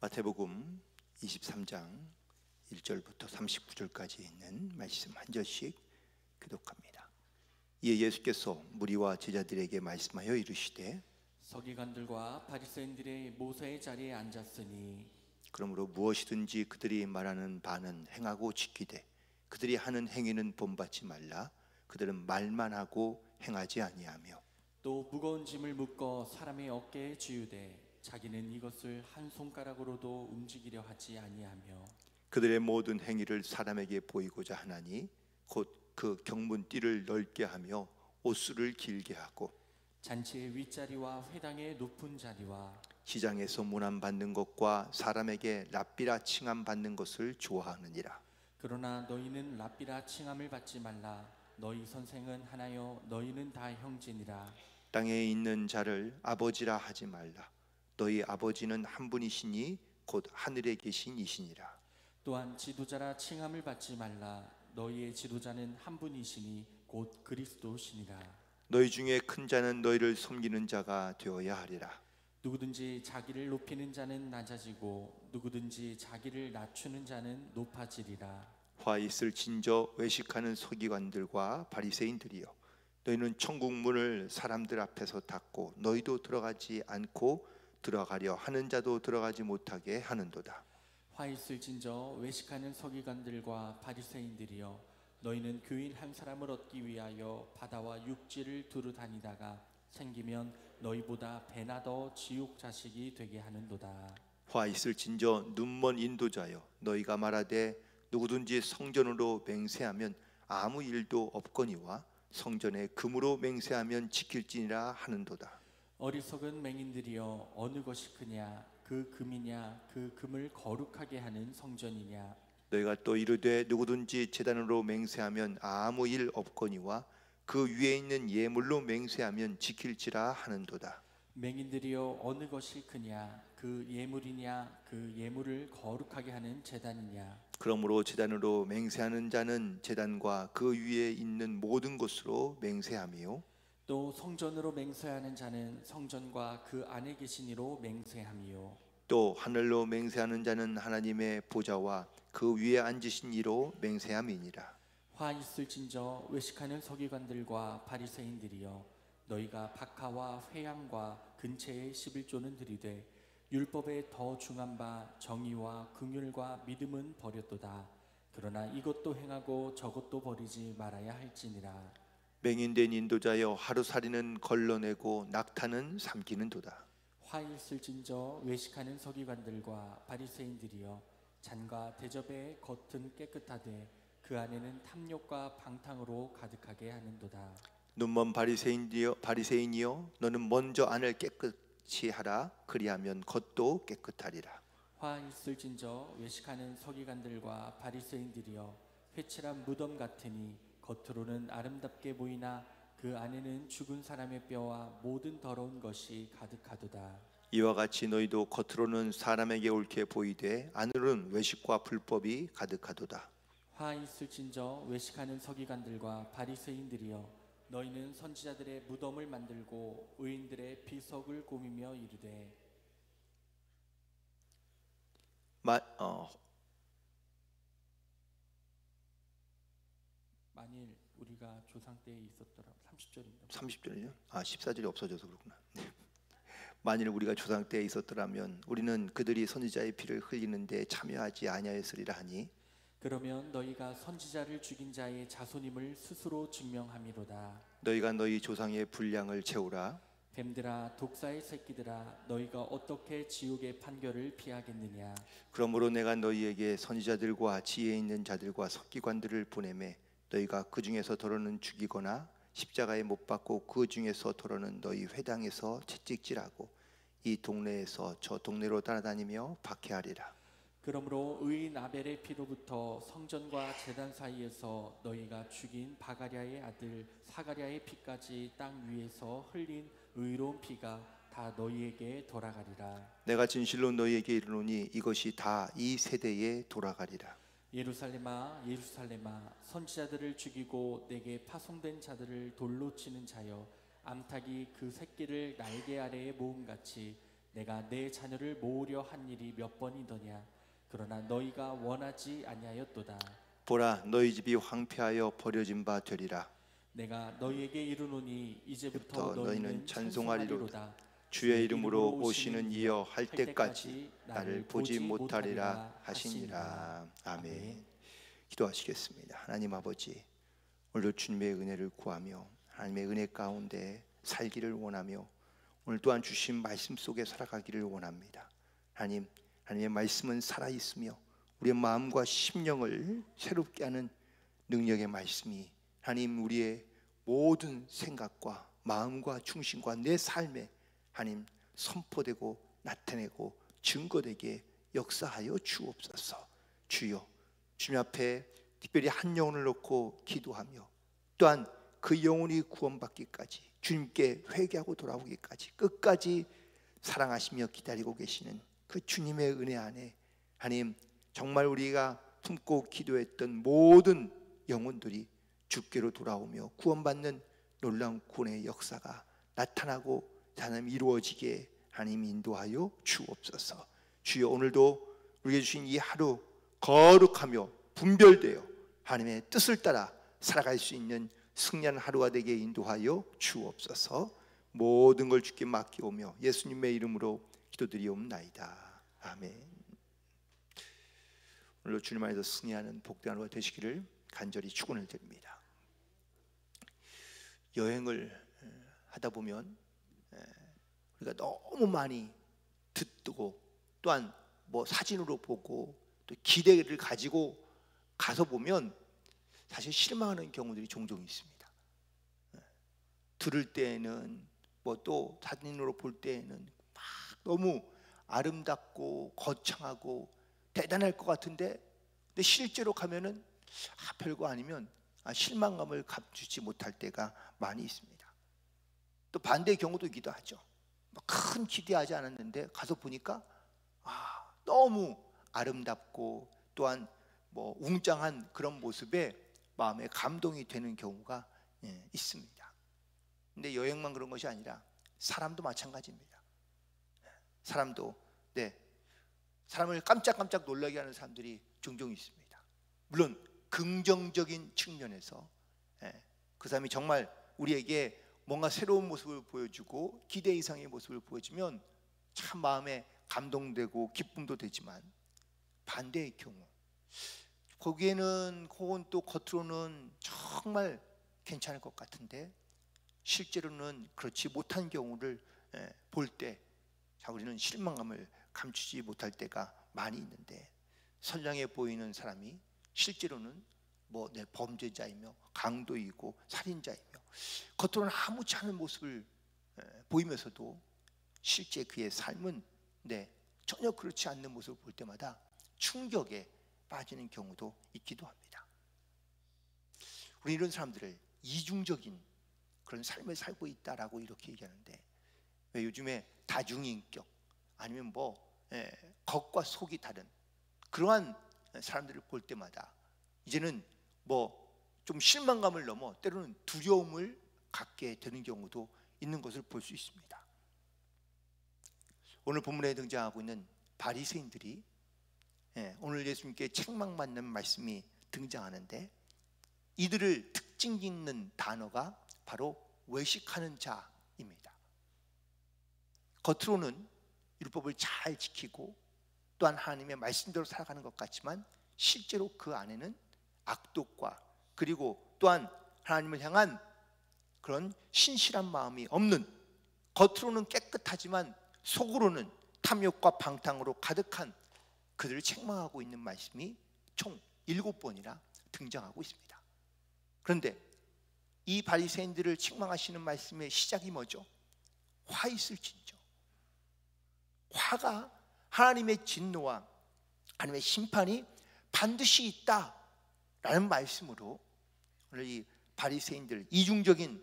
마태복음 23장 1절부터 39절까지 있는 말씀 한 절씩 교독합니다. 이에 예수께서 무리와 제자들에게 말씀하여 이르시되 서기관들과 바리새인들의 모세의 자리에 앉았으니 그러므로 무엇이든지 그들이 말하는 바는 행하고 지키되 그들이 하는 행위는 본받지 말라. 그들은 말만 하고 행하지 아니하며 또 무거운 짐을 묶어 사람의 어깨에 지우되 자기는 이것을 한 손가락으로도 움직이려 하지 아니하며 그들의 모든 행위를 사람에게 보이고자 하나니 곧 그 경문띠를 넓게 하며 옷수를 길게 하고 잔치의 윗자리와 회당의 높은 자리와 시장에서 문안 받는 것과 사람에게 랍비라 칭함 받는 것을 좋아하느니라. 그러나 너희는 랍비라 칭함을 받지 말라. 너희 선생은 하나요 너희는 다 형제니라. 땅에 있는 자를 아버지라 하지 말라. 너희 아버지는 한 분이시니 곧 하늘에 계신 이시니라. 또한 지도자라 칭함을 받지 말라. 너희의 지도자는 한 분이시니 곧 그리스도시니라. 너희 중에 큰 자는 너희를 섬기는 자가 되어야 하리라. 누구든지 자기를 높이는 자는 낮아지고 누구든지 자기를 낮추는 자는 높아지리라. 화 있을 진저 외식하는 서기관들과 바리새인들이여, 너희는 천국 문을 사람들 앞에서 닫고 너희도 들어가지 않고 들어가려 하는 자도 들어가지 못하게 하는도다. 화 있을진저 외식하는 서기관들과 바리새인들이여, 너희는 교인 한 사람을 얻기 위하여 바다와 육지를 두루 다니다가 생기면 너희보다 배나 더 지옥 자식이 되게 하는도다. 화 있을 진저 눈먼 인도자여, 너희가 말하되 누구든지 성전으로 맹세하면 아무 일도 없거니와 성전에 금으로 맹세하면 지킬지니라 하는도다. 어리석은 맹인들이여, 어느 것이 크냐? 그 금이냐? 그 금을 거룩하게 하는 성전이냐? 너희가 또 이르되 누구든지 제단으로 맹세하면 아무 일 없거니와 그 위에 있는 예물로 맹세하면 지킬지라 하는도다. 맹인들이여, 어느 것이 크냐? 그 예물이냐? 그 예물을 거룩하게 하는 제단이냐? 그러므로 제단으로 맹세하는 자는 제단과 그 위에 있는 모든 것으로 맹세하며 또 성전으로 맹세하는 자는 성전과 그 안에 계신 이로 맹세하며 또 하늘로 맹세하는 자는 하나님의 보좌와 그 위에 앉으신 이로 맹세함이니라. 화 있을진저 외식하는 서기관들과 바리새인들이여, 너희가 박하와 회양과 근체의 11조는 들이되 율법에 더 중한 바 정의와 긍휼과 믿음은 버렸도다. 그러나 이것도 행하고 저것도 버리지 말아야 할지니라. 맹인된 인도자여, 하루살이는 걸러내고 낙타는 삼키는도다. 화 있을진저 외식하는 서기관들과 바리새인들이여, 잔과 대접의 겉은 깨끗하되 그 안에는 탐욕과 방탕으로 가득하게 하는도다. 눈먼 바리새인이여, 너는 먼저 안을 깨끗이 하라. 그리하면 겉도 깨끗하리라. 화 있을진저 외식하는 서기관들과 바리새인들이여, 회칠한 무덤 같으니 겉으로는 아름답게 보이나 그 안에는 죽은 사람의 뼈와 모든 더러운 것이 가득하도다. 이와 같이 너희도 겉으로는 사람에게 옳게 보이되 안으로는 외식과 불법이 가득하도다. 화 있을진저 외식하는 서기관들과 바리새인들이여, 너희는 선지자들의 무덤을 만들고 의인들의 비석을 꾸미며 이르되 만일 우리가 조상 때에 있었더라. 30절입니다. 30절이요? 14절이 없어져서 그렇구나. 만일 우리가 조상 때에 있었더라면 우리는 그들이 선지자의 피를 흘리는 데 참여하지 아니하였으리라 하니, 그러면 너희가 선지자를 죽인 자의 자손임을 스스로 증명함이로다. 너희가 너희 조상의 분량을 채우라. 뱀들아, 독사의 새끼들아, 너희가 어떻게 지옥의 판결을 피하겠느냐? 그러므로 내가 너희에게 선지자들과 지혜 있는 자들과 서기관들을 보내매 너희가 그 중에서 더러는 죽이거나 십자가에 못 박고 그 중에서 더러는 너희 회당에서 채찍질하고 이 동네에서 저 동네로 따라다니며 박해하리라. 그러므로 의인 아벨의 피로부터 성전과 제단 사이에서 너희가 죽인 바가랴의 아들 사가랴의 피까지 땅 위에서 흘린 의로운 피가 다 너희에게 돌아가리라. 내가 진실로 너희에게 이르노니 이것이 다 이 세대에 돌아가리라. 예루살렘아, 예루살렘아, 선지자들을 죽이고 내게 파송된 자들을 돌로 치는 자여, 암탉이 그 새끼를 날개 아래에 모음같이 내가 내 자녀를 모으려 한 일이 몇 번이더냐. 그러나 너희가 원하지 아니하였도다. 보라, 너희 집이 황폐하여 버려진 바 되리라. 내가 너희에게 이르노니 이제부터 너희는 너희는 찬송하리로다. 찬송하리로다. 주의 이름으로 오시는 이여 할 때까지 나를 보지 못하리라 하시니라. 아멘. 기도하시겠습니다. 하나님 아버지, 오늘도 주님의 은혜를 구하며 하나님의 은혜 가운데 살기를 원하며 오늘 또한 주신 말씀 속에 살아가기를 원합니다. 하나님, 하나님의 말씀은 살아있으며 우리의 마음과 심령을 새롭게 하는 능력의 말씀이 하나님 우리의 모든 생각과 마음과 중심과 내 삶에 하나님 선포되고 나타내고 증거되게 역사하여 주옵소서. 주여, 주님 앞에 특별히 한 영혼을 놓고 기도하며 또한 그 영혼이 구원받기까지 주님께 회개하고 돌아오기까지 끝까지 사랑하시며 기다리고 계시는 그 주님의 은혜 안에 하나님 정말 우리가 품고 기도했던 모든 영혼들이 주께로 돌아오며 구원받는 놀라운 구원의 역사가 나타나고 하나님 이루어지게 하나님 인도하여 주옵소서. 주여, 오늘도 우리에게 주신 이 하루 거룩하며 분별되어 하나님의 뜻을 따라 살아갈 수 있는 승리한 하루가 되게 인도하여 주옵소서. 모든 걸 주께 맡기오며 예수님의 이름으로 기도드리옵나이다. 아멘. 오늘도 주님 안에서 승리하는 복된 하루가 되시기를 간절히 축원을 드립니다. 여행을 하다 보면 우리가 너무 많이 듣고 또한 뭐 사진으로 보고 또 기대를 가지고 가서 보면 사실 실망하는 경우들이 종종 있습니다. 들을 때에는 뭐 또 사진으로 볼 때에는 막 너무 아름답고 거창하고 대단할 것 같은데 근데 실제로 가면은 별거 아니면 실망감을 감추지 못할 때가 많이 있습니다. 또 반대의 경우도 있기도 하죠. 큰 기대하지 않았는데 가서 보니까 너무 아름답고 또한 뭐 웅장한 그런 모습에 마음에 감동이 되는 경우가 있습니다. 근데 여행만 그런 것이 아니라 사람도 마찬가지입니다. 사람도 사람을 깜짝깜짝 놀라게 하는 사람들이 종종 있습니다. 물론 긍정적인 측면에서 그 사람이 정말 우리에게 뭔가 새로운 모습을 보여주고 기대 이상의 모습을 보여주면 참 마음에 감동되고 기쁨도 되지만 반대의 경우 거기에는 혹은 또 겉으로는 정말 괜찮을 것 같은데 실제로는 그렇지 못한 경우를 볼 때 우리는 실망감을 감추지 못할 때가 많이 있는데 선량해 보이는 사람이 실제로는 범죄자이며 강도이고 살인자이며 겉으로는 아무렇지 않은 모습을 보이면서도 실제 그의 삶은 전혀 그렇지 않는 모습을 볼 때마다 충격에 빠지는 경우도 있기도 합니다. 우리 이런 사람들을 이중적인 그런 삶을 살고 있다라고 이렇게 얘기하는데 왜 요즘에 다중인격 아니면 겉과 속이 다른 그러한 사람들을 볼 때마다 이제는 좀 실망감을 넘어 때로는 두려움을 갖게 되는 경우도 있는 것을 볼 수 있습니다. 오늘 본문에 등장하고 있는 바리새인들이 오늘 예수님께 책망받는 말씀이 등장하는데 이들을 특징 짓는 단어가 바로 외식하는 자입니다. 겉으로는 율법을 잘 지키고 또한 하나님의 말씀대로 살아가는 것 같지만 실제로 그 안에는 악독과 그리고 또한 하나님을 향한 그런 신실한 마음이 없는 겉으로는 깨끗하지만 속으로는 탐욕과 방탕으로 가득한 그들을 책망하고 있는 말씀이 총 7번이나 등장하고 있습니다. 그런데 이 바리새인들을 책망하시는 말씀의 시작이 뭐죠? 화 있을진저. 화가 하나님의 진노와 하나님의 심판이 반드시 있다라는 말씀으로 오늘 이 바리새인들, 이중적인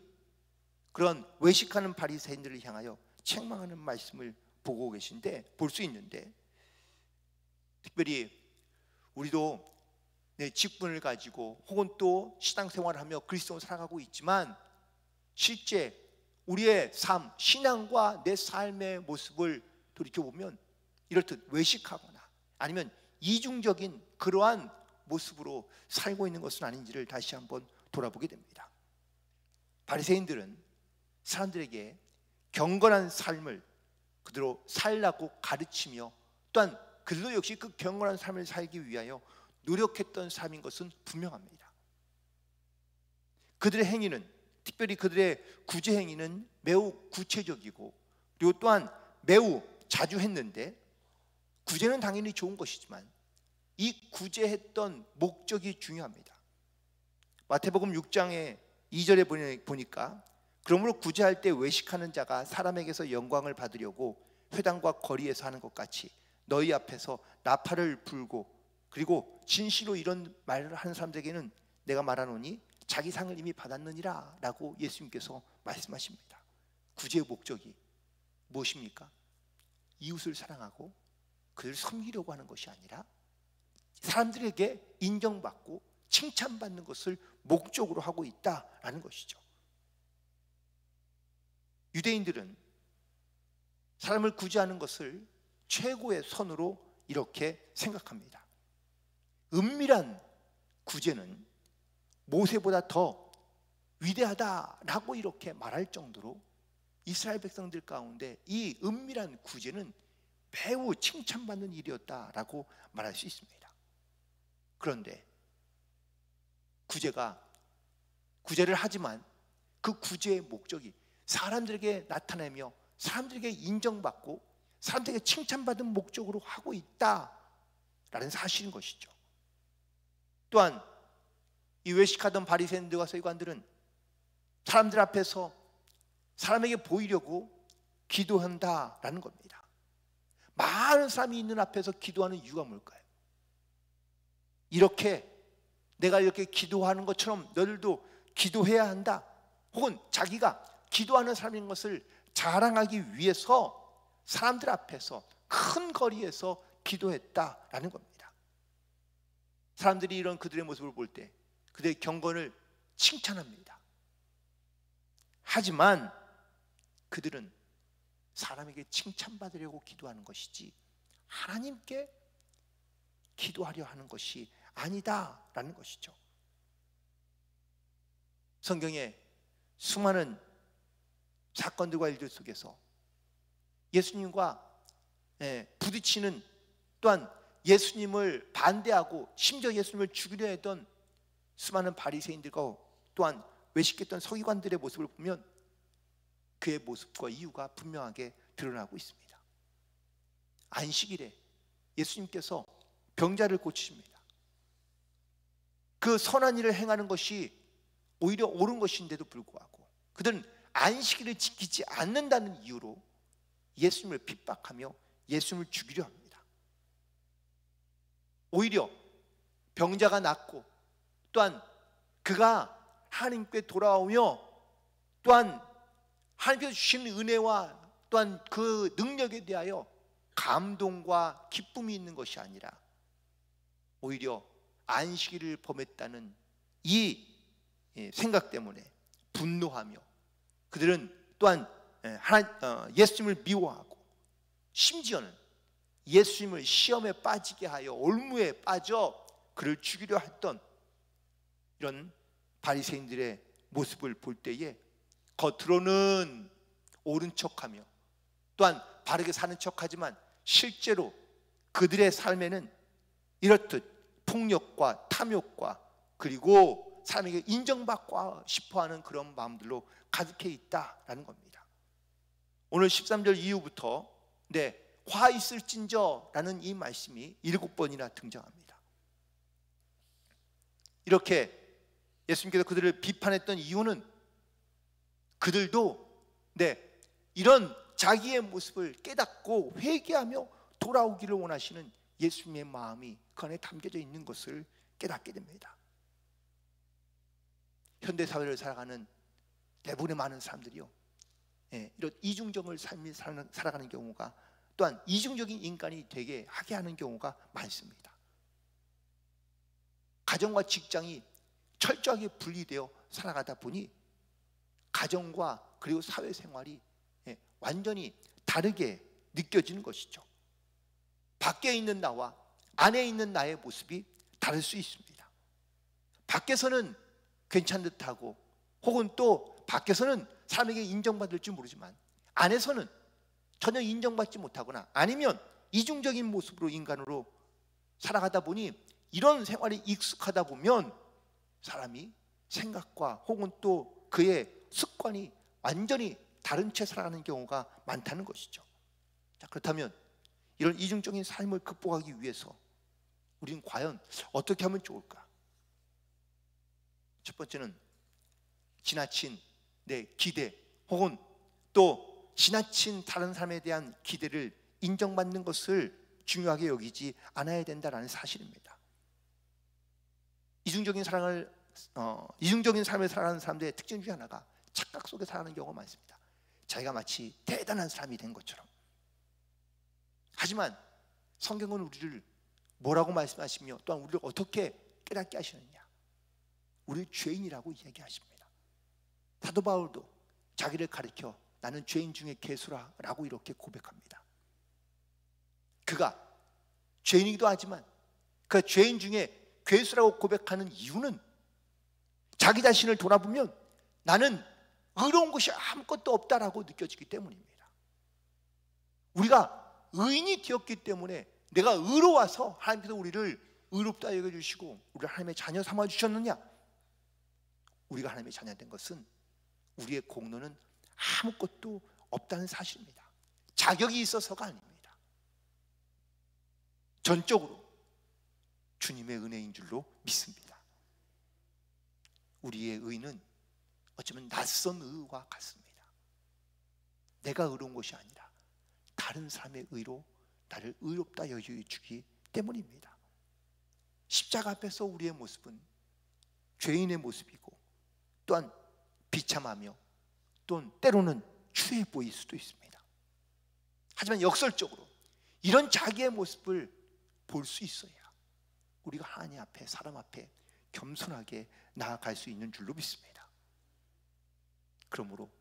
그런 외식하는 바리새인들을 향하여 책망하는 말씀을 보고 계신데 볼 수 있는데 특별히 우리도 내 직분을 가지고 혹은 또 신앙생활을 하며 그리스도로 살아가고 있지만 실제 우리의 삶, 신앙과 내 삶의 모습을 돌이켜보면 이렇듯 외식하거나 아니면 이중적인 그러한 모습으로 살고 있는 것은 아닌지를 다시 한번 돌아보게 됩니다. 바리새인들은 사람들에게 경건한 삶을 그대로 살라고 가르치며 또한 그들도 역시 그 경건한 삶을 살기 위하여 노력했던 삶인 것은 분명합니다. 그들의 행위는, 특별히 그들의 구제 행위는 매우 구체적이고 그리고 또한 매우 자주 했는데, 구제는 당연히 좋은 것이지만 이 구제했던 목적이 중요합니다. 마태복음 6장의 2절에 보니까 그러므로 구제할 때 외식하는 자가 사람에게서 영광을 받으려고 회당과 거리에서 하는 것 같이 너희 앞에서 나팔을 불고, 그리고 진실로 이런 말을 하는 사람들에게는 내가 말하노니 자기 상을 이미 받았느니라 라고 예수님께서 말씀하십니다. 구제의 목적이 무엇입니까? 이웃을 사랑하고 그를 섬기려고 하는 것이 아니라 사람들에게 인정받고 칭찬받는 것을 목적으로 하고 있다라는 것이죠. 유대인들은 사람을 구제하는 것을 최고의 선으로 이렇게 생각합니다. 은밀한 구제는 모세보다 더 위대하다라고 이렇게 말할 정도로 이스라엘 백성들 가운데 이 은밀한 구제는 매우 칭찬받는 일이었다라고 말할 수 있습니다. 그런데 구제를 하지만 그 구제의 목적이 사람들에게 나타내며 사람들에게 인정받고 사람들에게 칭찬받은 목적으로 하고 있다라는 사실인 것이죠. 또한 이 외식하던 바리새인들과 서기관들은 사람들 앞에서 사람에게 보이려고 기도한다라는 겁니다. 많은 사람이 있는 앞에서 기도하는 이유가 뭘까요? 이렇게 내가 이렇게 기도하는 것처럼 너희들도 기도해야 한다, 혹은 자기가 기도하는 사람인 것을 자랑하기 위해서 사람들 앞에서 큰 거리에서 기도했다라는 겁니다. 사람들이 이런 그들의 모습을 볼 때 그들의 경건을 칭찬합니다. 하지만 그들은 사람에게 칭찬받으려고 기도하는 것이지 하나님께 기도하려 하는 것이 아니다라는 것이죠. 성경에 수많은 사건들과 일들 속에서 예수님과 부딪히는, 또한 예수님을 반대하고 심지어 예수님을 죽이려 했던 수많은 바리새인들과 또한 외식했던 서기관들의 모습을 보면 그의 모습과 이유가 분명하게 드러나고 있습니다. 안식일에 예수님께서 병자를 고치십니다. 그 선한 일을 행하는 것이 오히려 옳은 것인데도 불구하고 그들은 안식일을 지키지 않는다는 이유로 예수님을 핍박하며 예수님을 죽이려 합니다. 오히려 병자가 낫고 또한 그가 하나님께 돌아오며 또한 하나님께서 주신 은혜와 또한 그 능력에 대하여 감동과 기쁨이 있는 것이 아니라 오히려 안식일을 범했다는 이 생각 때문에 분노하며 그들은 또한 예수님을 미워하고 심지어는 예수님을 시험에 빠지게 하여 올무에 빠져 그를 죽이려 했던 이런 바리새인들의 모습을 볼 때에 겉으로는 옳은 척하며 또한 바르게 사는 척하지만 실제로 그들의 삶에는 이렇듯 폭력과 탐욕과 그리고 사람에게 인정받고 싶어하는 그런 마음들로 가득해 있다라는 겁니다. 오늘 13절 이후부터 화 있을진저라는 이 말씀이 7번이나 등장합니다. 이렇게 예수님께서 그들을 비판했던 이유는 그들도 이런 자기의 모습을 깨닫고 회개하며 돌아오기를 원하시는 예수님의 마음이 그 안에 담겨져 있는 것을 깨닫게 됩니다. 현대사회를 살아가는 대부분의 많은 사람들이요, 이런 이중적을 삶을 살아가는 경우가, 또한 이중적인 인간이 되게 하게 하는 경우가 많습니다. 가정과 직장이 철저하게 분리되어 살아가다 보니 가정과 그리고 사회생활이 완전히 다르게 느껴지는 것이죠. 밖에 있는 나와 안에 있는 나의 모습이 다를 수 있습니다. 밖에서는 괜찮은 듯하고 혹은 또 밖에서는 사람에게 인정받을지 모르지만 안에서는 전혀 인정받지 못하거나 아니면 이중적인 모습으로 인간으로 살아가다 보니 이런 생활에 익숙하다 보면 사람이 생각과 혹은 또 그의 습관이 완전히 다른 채 살아가는 경우가 많다는 것이죠. 자, 그렇다면 이런 이중적인 삶을 극복하기 위해서 우리는 과연 어떻게 하면 좋을까? 첫 번째는 지나친 내 기대 혹은 또 지나친 다른 사람에 대한 기대를 인정받는 것을 중요하게 여기지 않아야 된다는 사실입니다. 이중적인 삶을 살아가는 사람들의 특징 중에 하나가 착각 속에 살아가는 경우가 많습니다. 자기가 마치 대단한 사람이 된 것처럼. 하지만 성경은 우리를 뭐라고 말씀하시며 또한 우리를 어떻게 깨닫게 하시느냐? 우리 죄인이라고 이야기하십니다. 사도 바울도 자기를 가리켜 나는 죄인 중에 괴수라라고 이렇게 고백합니다. 그가 죄인이기도 하지만 그 죄인 중에 괴수라고 고백하는 이유는 자기 자신을 돌아보면 나는 의로운 것이 아무것도 없다라고 느껴지기 때문입니다. 우리가 의인이 되었기 때문에 내가 의로워서 하나님께서 우리를 의롭다 여겨주시고 우리를 하나님의 자녀 삼아주셨느냐? 우리가 하나님의 자녀 된 것은 우리의 공로는 아무것도 없다는 사실입니다. 자격이 있어서가 아닙니다. 전적으로 주님의 은혜인 줄로 믿습니다. 우리의 의는 어쩌면 낯선 의와 같습니다. 내가 의로운 것이 아니라 다른 사람의 의로 나를 의롭다 여겨주기 때문입니다. 십자가 앞에서 우리의 모습은 죄인의 모습이고 또한 비참하며 또는 때로는 추해 보일 수도 있습니다. 하지만 역설적으로 이런 자기의 모습을 볼 수 있어야 우리가 하나님 앞에 사람 앞에 겸손하게 나아갈 수 있는 줄로 믿습니다. 그러므로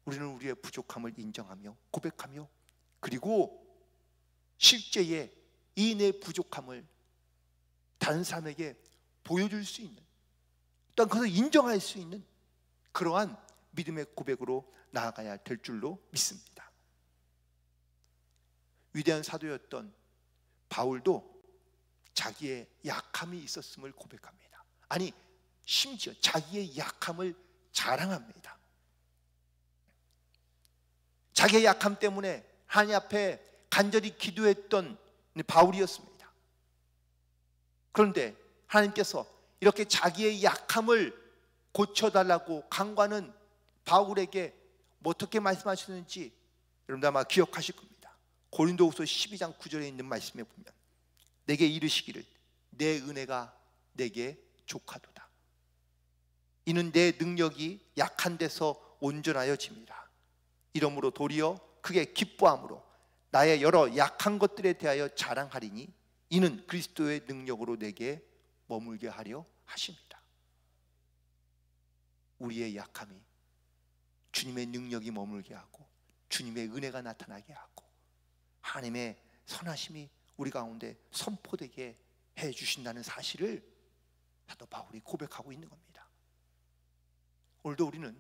우리는 우리의 부족함을 인정하며 고백하며 그리고 실제의 이 내 부족함을 다른 사람에게 보여줄 수 있는 또한 그것을 인정할 수 있는 그러한 믿음의 고백으로 나아가야 될 줄로 믿습니다. 위대한 사도였던 바울도 자기의 약함이 있었음을 고백합니다. 아니 심지어 자기의 약함을 자랑합니다. 자기의 약함 때문에 하나님 앞에 간절히 기도했던 바울이었습니다. 그런데 하나님께서 이렇게 자기의 약함을 고쳐달라고 간구하는 바울에게 어떻게 말씀하셨는지 여러분들 아마 기억하실 겁니다. 고린도후서 12장 9절에 있는 말씀에 보면 내게 이르시기를 내 은혜가 내게 족하도다. 이는 내 능력이 약한 데서 온전하여짐이라. 이러므로 도리어 크게 기뻐함으로 나의 여러 약한 것들에 대하여 자랑하리니 이는 그리스도의 능력으로 내게 머물게 하려 하십니다. 우리의 약함이 주님의 능력이 머물게 하고 주님의 은혜가 나타나게 하고 하나님의 선하심이 우리 가운데 선포되게 해주신다는 사실을 사도 바울이 고백하고 있는 겁니다. 오늘도 우리는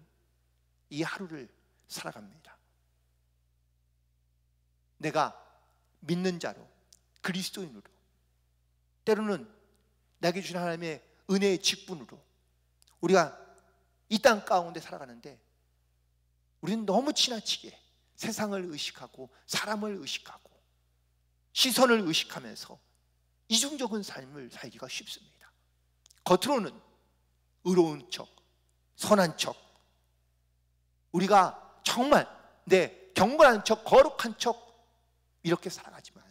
이 하루를 살아갑니다. 내가 믿는 자로 그리스도인으로 때로는 내게 주신 하나님의 은혜의 직분으로 우리가 이 땅 가운데 살아가는데 우리는 너무 지나치게 세상을 의식하고 사람을 의식하고 시선을 의식하면서 이중적인 삶을 살기가 쉽습니다. 겉으로는 의로운 척, 선한 척, 우리가 정말 경건한 척, 거룩한 척 이렇게 살아가지만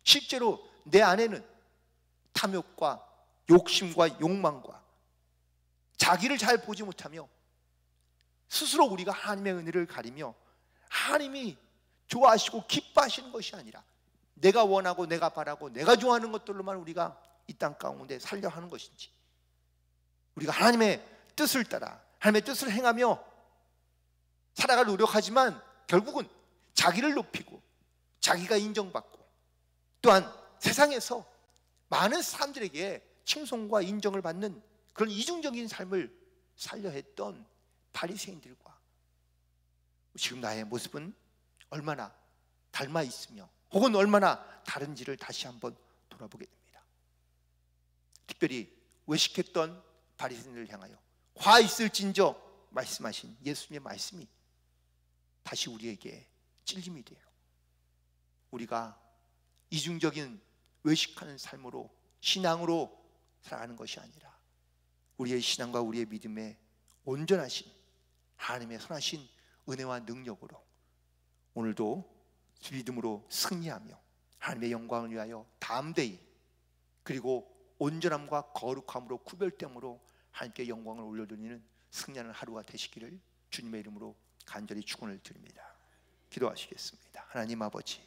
실제로 내 안에는 탐욕과 욕심과 욕망과 자기를 잘 보지 못하며 스스로 우리가 하나님의 은혜를 가리며 하나님이 좋아하시고 기뻐하시는 것이 아니라 내가 원하고 내가 바라고 내가 좋아하는 것들로만 우리가 이 땅 가운데 살려 하는 것인지 우리가 하나님의 뜻을 따라 하나님의 뜻을 행하며 살아갈 노력하지만 결국은 자기를 높이고 자기가 인정받고 또한 세상에서 많은 사람들에게 칭송과 인정을 받는 그런 이중적인 삶을 살려 했던 바리새인들과 지금 나의 모습은 얼마나 닮아 있으며 혹은 얼마나 다른지를 다시 한번 돌아보게 됩니다. 특별히 외식했던 바리새인들을 향하여 화 있을진저 말씀하신 예수님의 말씀이 다시 우리에게 찔림이 돼요. 우리가 이중적인 외식하는 삶으로 신앙으로 살아가는 것이 아니라 우리의 신앙과 우리의 믿음에 온전하신 하나님의 선하신 은혜와 능력으로 오늘도 믿음으로 승리하며 하나님의 영광을 위하여 담대히 그리고 온전함과 거룩함으로 구별됨으로 하나님께 영광을 올려드리는 승리하는 하루가 되시기를 주님의 이름으로 간절히 축원을 드립니다. 기도하시겠습니다. 하나님 아버지,